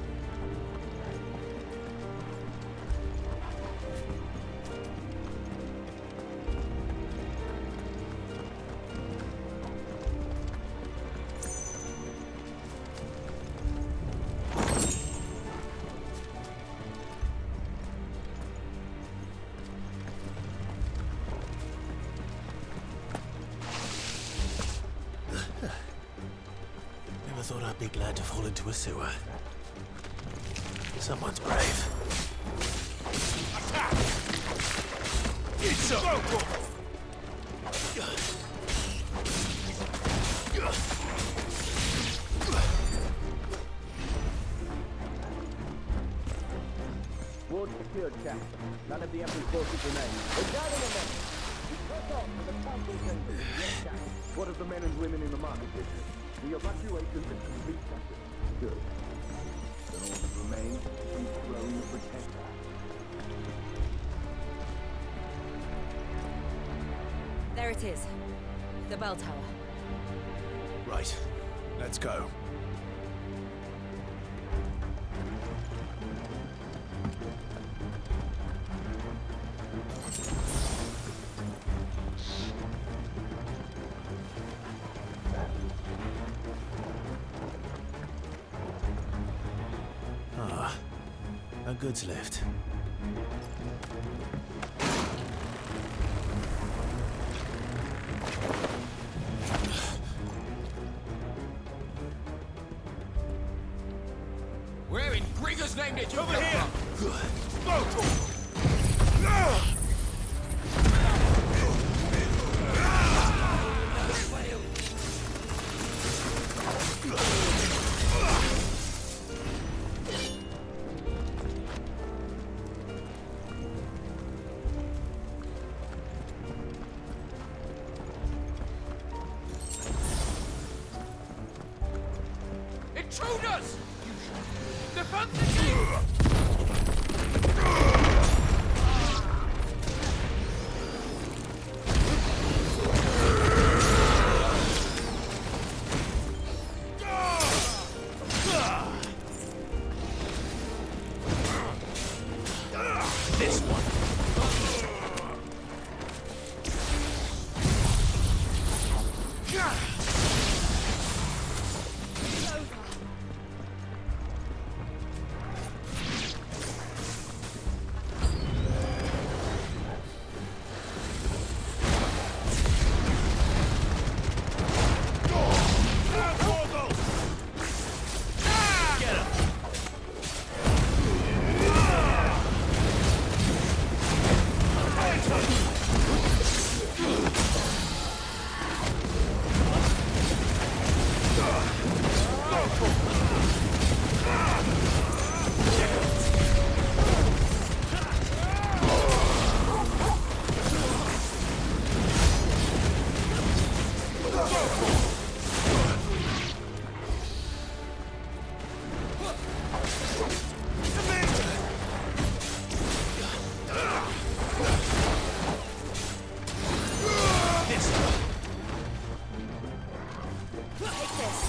Never thought I'd be glad to fall into a sewer. Someone's brave. Attack! It's up! Ward secured, Jack. None of the Emperor's forces remain. We're gathering the men. We press on to the council chambers. Yes, Jack. What of the men and women in the market district? The evacuation is complete, Captain. Good. Then all that remains is the throne protector. There it is. The bell tower. Right. Let's go. Ah, a goods lift. Where in Gregor's name did you Over come here! from? Intruders! Defend the gate! This one. Take this.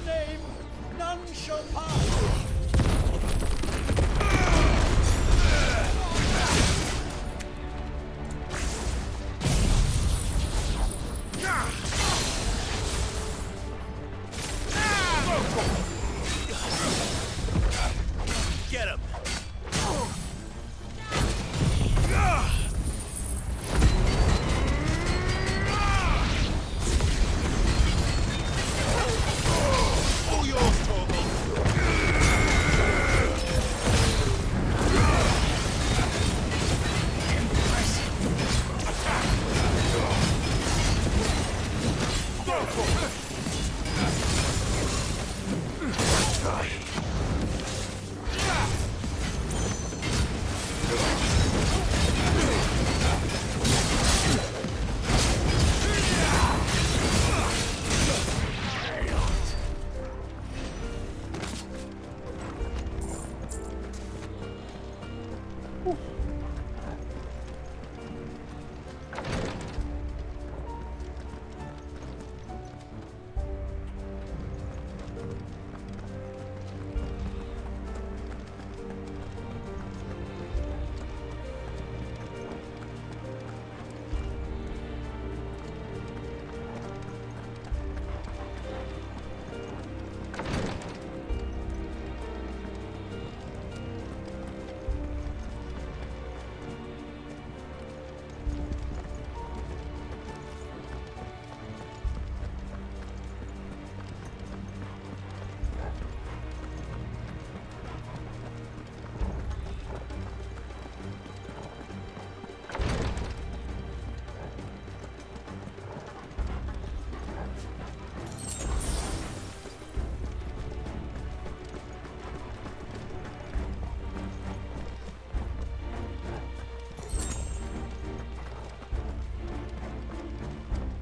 name, none shall pass. Get him! All yours, Torgal!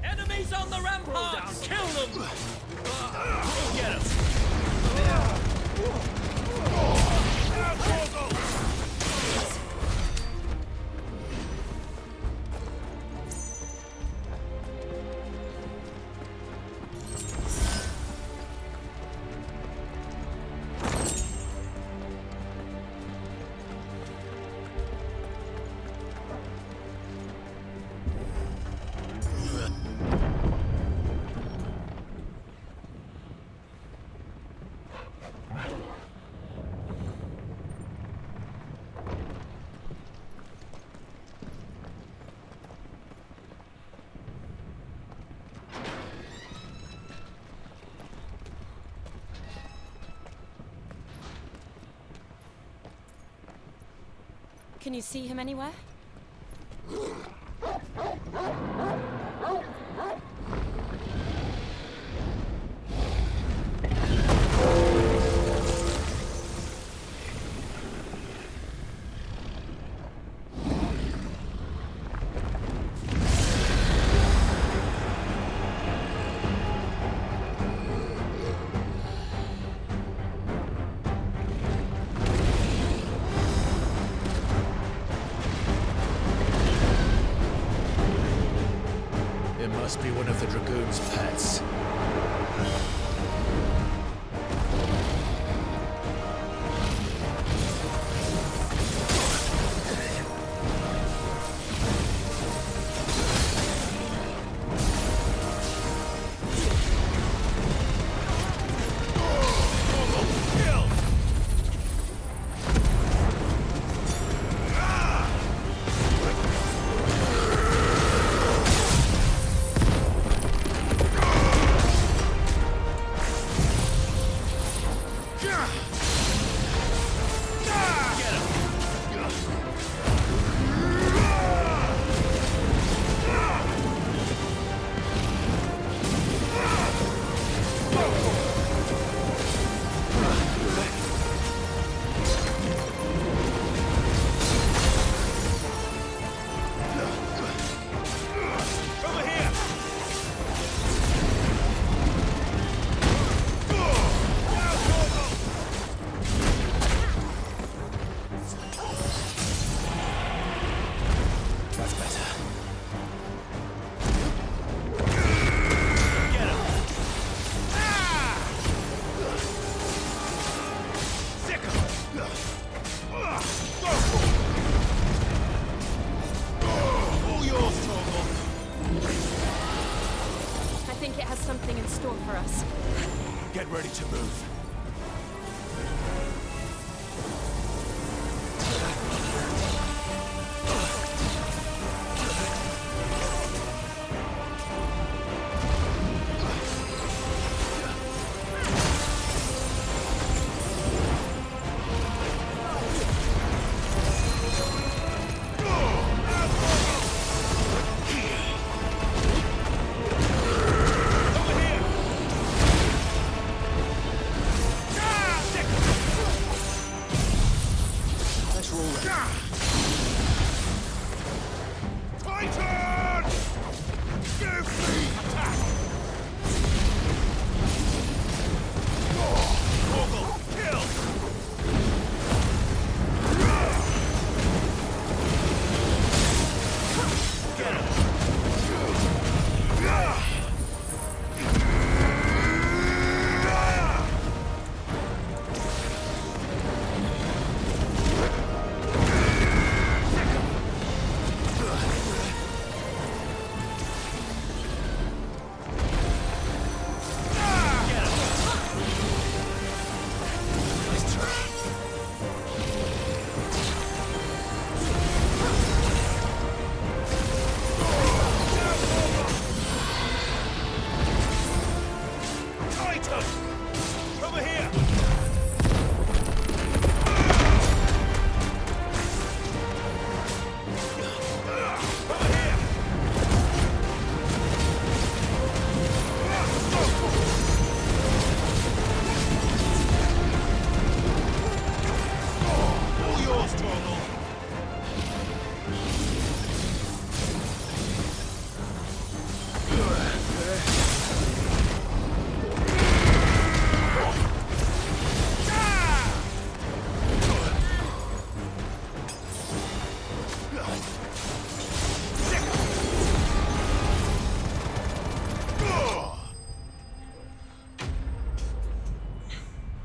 Enemies on the ramparts! Kill them! Get him! Can you see him anywhere? It must be one of the Dragoon's pets. Ah! think it has something in store for us. Get ready to move.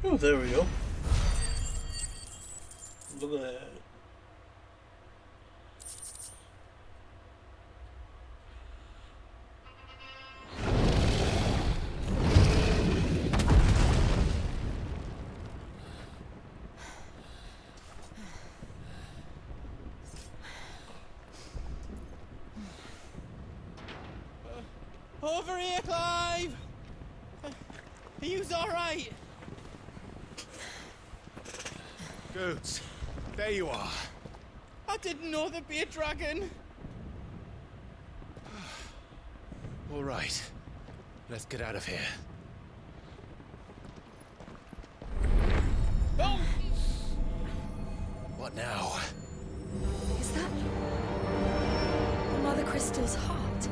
Oh, there we go. Look at that. Over here, Clive! Are you alright? Goats, there you are. I didn't know there'd be a dragon. All right, let's get out of here. Oh! What now? Is that Mother Crystal's heart?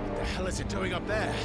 What the hell is it doing up there?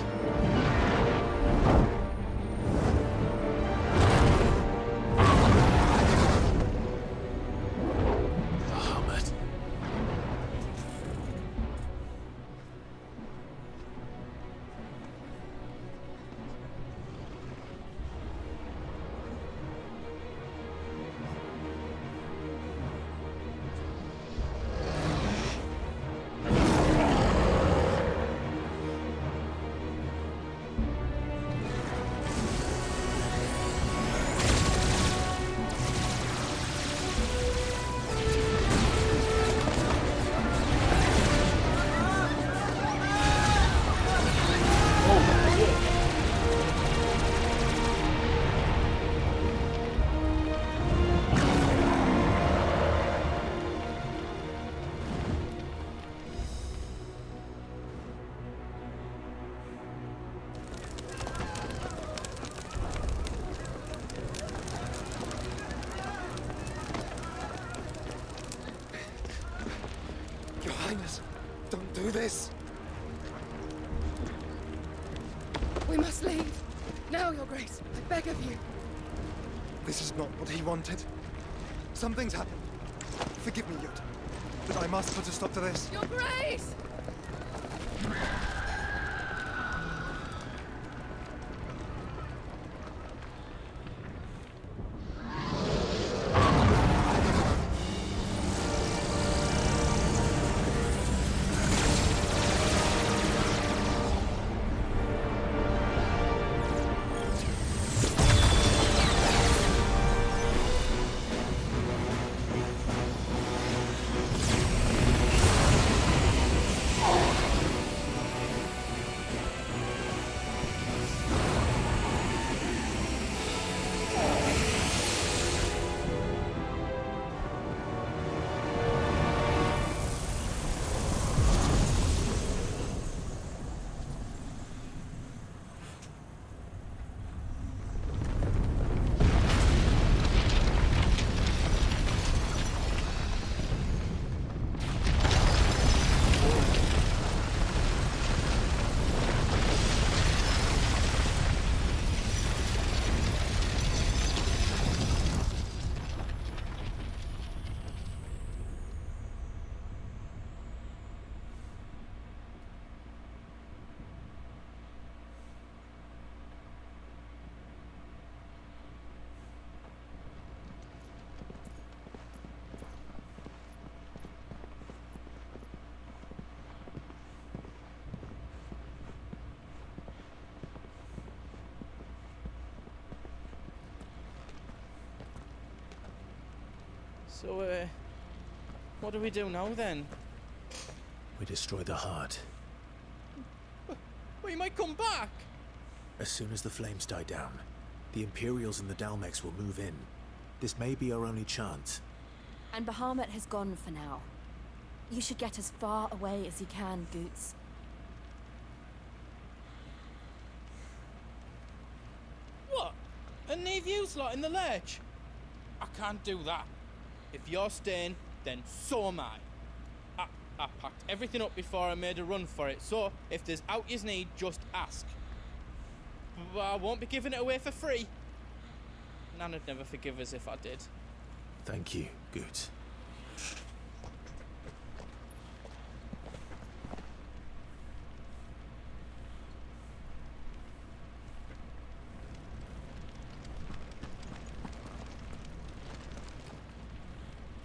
Don't do this. We must leave. Now, Your Grace. I beg of you. This is not what he wanted. Something's happened. Forgive me, Yut, but I must put a stop to this. Your Grace! So, what do we do now then? We destroy the heart. We might come back! As soon as the flames die down, the Imperials and the Dalmex will move in. This may be our only chance. And Bahamut has gone for now. You should get as far away as you can, Goots. What? And leave you lot in the lurch? I can't do that. If you're staying, then so am I. I packed everything up before I made a run for it, so if there's out you need, just ask. But I won't be giving it away for free. Nana'd never forgive us if I did. Thank you, Goots.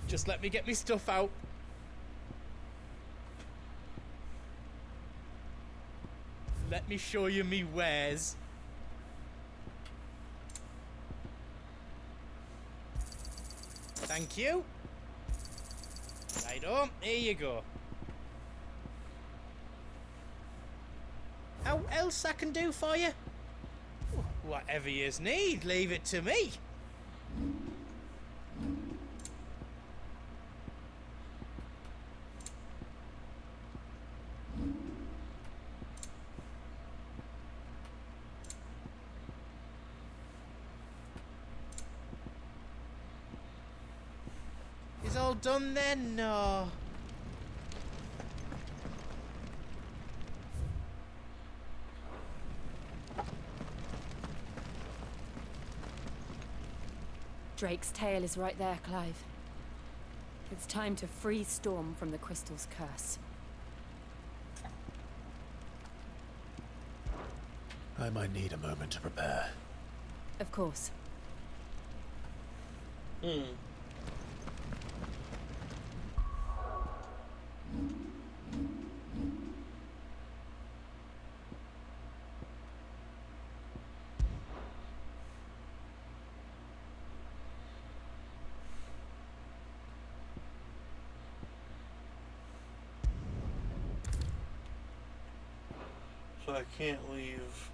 Just let me get me stuff out. Let me show you me wares. Thank you. Right-o, here you go. How else I can do for you? Whatever yous need, leave it to me. Is all done then? No. Drake's tail is right there, Clive. It's time to free Storm from the Crystal's curse. I might need a moment to prepare. Of course. So I can't leave.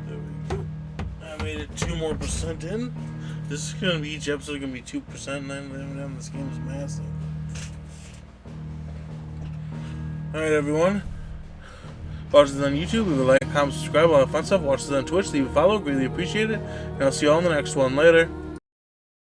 There we go. I made it 2% in. This is gonna be, each episode gonna be 2%, and then this game is massive. Alright, everyone. Watch this on YouTube. Leave a like, comment, subscribe, all that fun stuff. Watch this on Twitch. Leave a follow. Greatly appreciate it. And I'll see you all in the next one. Later.